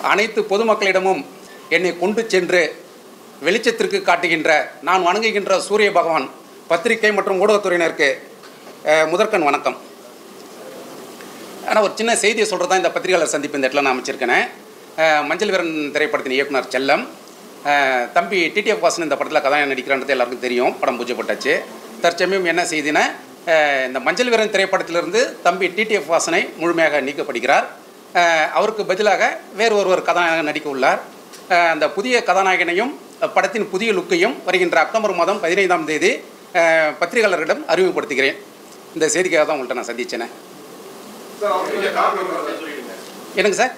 அனைத்து பொதுமக்களிடமும் என்னை கொண்டு சென்று வெளிச்சத்திற்கு காட்டுகின்ற நான் வணங்குகின்ற சூரிய பகவான் பத்திரிகை மற்றும் ஊடகத்துறையினருக்கு முதற்கண் வணக்கம். ஆனால் ஒரு சின்ன செய்தியை சொல்கிறது தான் இந்த பத்திரிகையாளர் சந்திப்பு இந்த இடத்துல நான் அமைச்சிருக்கேன். மஞ்சள் வீரன் திரைப்படத்தின் இயக்குனர் செல்லம் தம்பி டிடிஎஃப் வாசன் இந்த படத்தில் கதாநாயகன் நடிக்கிறான்றது எல்லாருக்கும் தெரியும். படம் பூஜை போட்டாச்சு. தற்சமயம் என்ன செய்தினா இந்த மஞ்சள் வீரன் திரைப்படத்திலிருந்து தம்பி டிடிஎஃப் வாசனை முழுமையாக நீக்கப்படுகிறார். அவருக்கு பதிலாக வேறு ஒருவர் கதாநாயகன் நடிக்க உள்ளார். அந்த புதிய கதாநாயகனையும் படத்தின் புதிய லுக்கையும் வருகின்ற அக்டோபர் மாதம் 15ஆம் தேதி பத்திரிகையாளர்களிடம் அறிமுகப்படுத்துகிறேன். இந்த செய்திக்காக தான் உங்கள்கிட்ட நான் சந்திச்சேனே. என்னங்க சார்?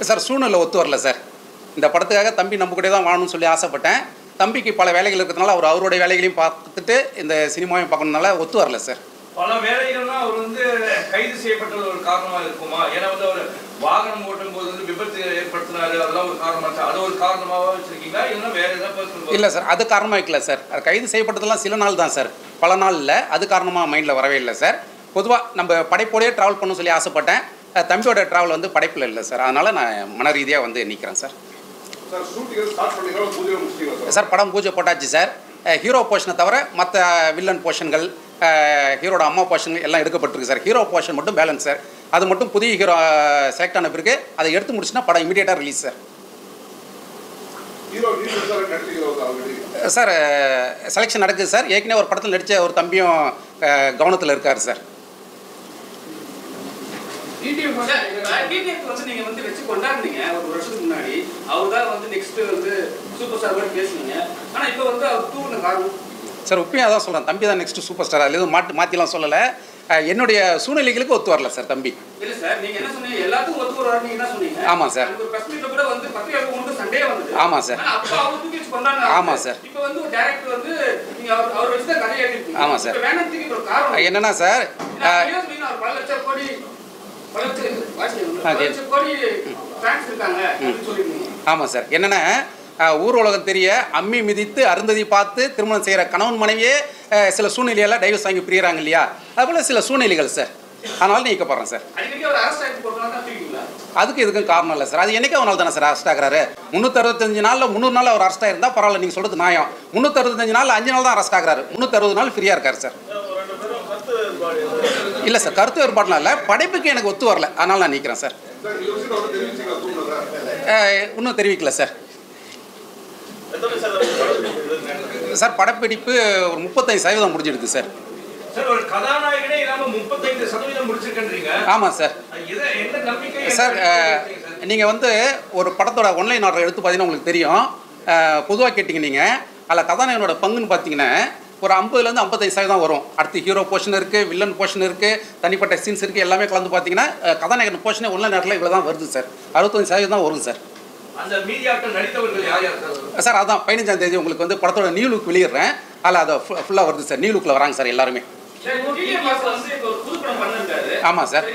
சார் சூழ்நிலை ஒத்து வரல சார். இந்த படத்துக்காக தம்பி நம்ம கூட தான் வாழணும்னு சொல்லி ஆசைப்பட்டேன். தம்பிக்கு பல வேலைகள் இருக்கிறதுனால அவர் அவருடைய வேலைகளையும் பார்த்துட்டு இந்த சினிமாவையும் பார்க்கணுனால ஒத்து வரல சார். பல வேலைகள்லாம் அவர் கைது செய்யப்பட்ட ஒரு காரணமாக இருக்குமா? ஏன்னா அவர் வாகனம் ஓட்டும் போது விபத்து ஏற்படுத்தினாரு, அதெல்லாம் ஒரு காரணமா? அது ஒரு காரணமாக வச்சிருக்கீங்களா இல்லைன்னா வேற ஏதாவது? இல்லை சார், அது காரணமாக வைக்கல சார். கைது செய்யப்பட்டதெல்லாம் சில நாள் தான் சார், பல நாள் இல்லை. அது காரணமாக மைண்டில் வரவே இல்லை சார். பொதுவாக நம்ம படைப்போடையே ட்ராவல் பண்ண சொல்லி ஆசைப்பட்டேன். தம்பியோட ட்ராவல் படைப்பில் இல்லை சார். அதனால் நான் மன ரீதியாக நிற்கிறேன் சார். சார் படம் பூஜை போட்டாச்சு சார். ஹீரோ போர்ஷனை தவிர மற்ற வில்லன் போர்ஷன்கள், ஹீரோட அம்மா போர்ஷன்கள் எல்லாம் எடுக்கப்பட்டிருக்கு சார். ஹீரோ போர்ஷன் மட்டும் பேலன்ஸ் சார். அது மட்டும் புதிய ஹீரோ செலக்ட் ஆன பிறகு அதை எடுத்து முடிச்சுன்னா படம் இமீடியட்டாக ரிலீஸ் சார். சார் செலெக்ஷன் நடக்குது சார். ஏற்கனவே ஒரு படத்தில் நடித்த ஒரு தம்பியும் கவனத்தில் இருக்கார் சார். வச்சு கொண்டாடுனீங்க ஒரு வருஷத்துக்கு முன்னாடி. அவர் தான் நெக்ஸ்ட் சூப்பர் ஸ்டார் மாதிரி பேசுனீங்க. ஆனா இப்போ அவர் தூக்குன காரணம் சார் உப்பையும் அதான் சொல்கிறேன். தம்பி தான் நெக்ஸ்ட் சூப்பர் ஸ்டார். அதில் எதுவும் மாற்றிலாம் சொல்லலை. என்னுடைய சூழ்நிலைகளுக்கு ஒத்து வரல சார் தம்பி. இல்லை சார், நீங்கள் என்ன சொன்னீங்க? எல்லாத்துக்கும் ஒத்து வர நீங்க என்ன சொன்னீங்க? ஆமாம் சார். கூட பத்திரிகை சண்டே வந்து. ஆமாம் சார். அப்போ அவர் தூக்கி வச்சு கொண்டாங்க. ஆமாம் சார். இப்போ ஒரு டைரக்டர் நீங்க அவர் வச்சு தான் கதையை எழுதிருக்கீங்க. ஆமாம் சார். வேணாத்துக்கு ஒரு காரணம் என்னன்னா சார், பல லட்சம் கோடி ஆமாம் சார். என்னென்னா ஊர் உலகம் தெரிய அம்மி மிதித்து அருந்ததி பார்த்து திருமணம் செய்கிற கணவன் மனைவியே சில சூழ்நிலையெல்லாம் டைவர்ஸ் வாங்கி பிரிகிறாங்க இல்லையா? அதுபோல் சில சூழ்நிலைகள் சார். அதனால நீக்கப்படுறேன் சார். அதுக்கு இதுக்கும் காரணம் இல்லை சார். அது என்னைக்கு அவனால் தானே சார் அரெஸ்ட் ஆகிறாரு. 365 நாளில் 300 நாள் அவர் அரெஸ்ட் ஆகிருந்தால் பரவாயில்ல, நீங்கள் சொல்கிறது நியாயம். 365 நாள் 5 நாள் தான் அரெஸ்ட் ஆகிறாரு. 360 நாள் ஃப்ரீயாக இருக்கார் சார். இல்லை சார், கருத்து வேறுபாடுலாம் இல்லை. படைப்புக்கு எனக்கு ஒத்து வரல, அதனால் நான் நிற்கிறேன் சார். இன்னும் தெரிவிக்கல சார். சார் படப்பிடிப்பு ஒரு 35% முடிஞ்சிடுது சார். ஆமாம் சார். சார் நீங்கள் ஒரு படத்தோட ஒன்லைன் ஆர்டர் எடுத்து பார்த்தீங்கன்னா உங்களுக்கு தெரியும். பொதுவாக கேட்டிங்க நீங்கள், அதில் கதாநாயகனோட பங்குன்னு பார்த்தீங்கன்னா ஒரு 50% 55% தான் வரும். அடுத்து ஹீரோ போர்ஷன் இருக்குது, வில்லன் போர்ஷன் இருக்குது, தனிப்பட்ட சீன்ஸ் இருக்குது, எல்லாமே கலந்து பார்த்தீங்கன்னா கதாநாயகன் போர்ஷனே ஒன்லைன் ஆர்டரில் இவ்வளோ தான் வருது சார். 65% தான் வரும் சார். சார் அதான் 15ஆம் தேதி உங்களுக்கு படத்தோட நியூ லுக் வெளியிடுறேன். அதில் அதை ஃபுல்லாக வருது சார். நியூ லுக்கில் வராங்க சார் எல்லாருமே. ஆமாம் சார்.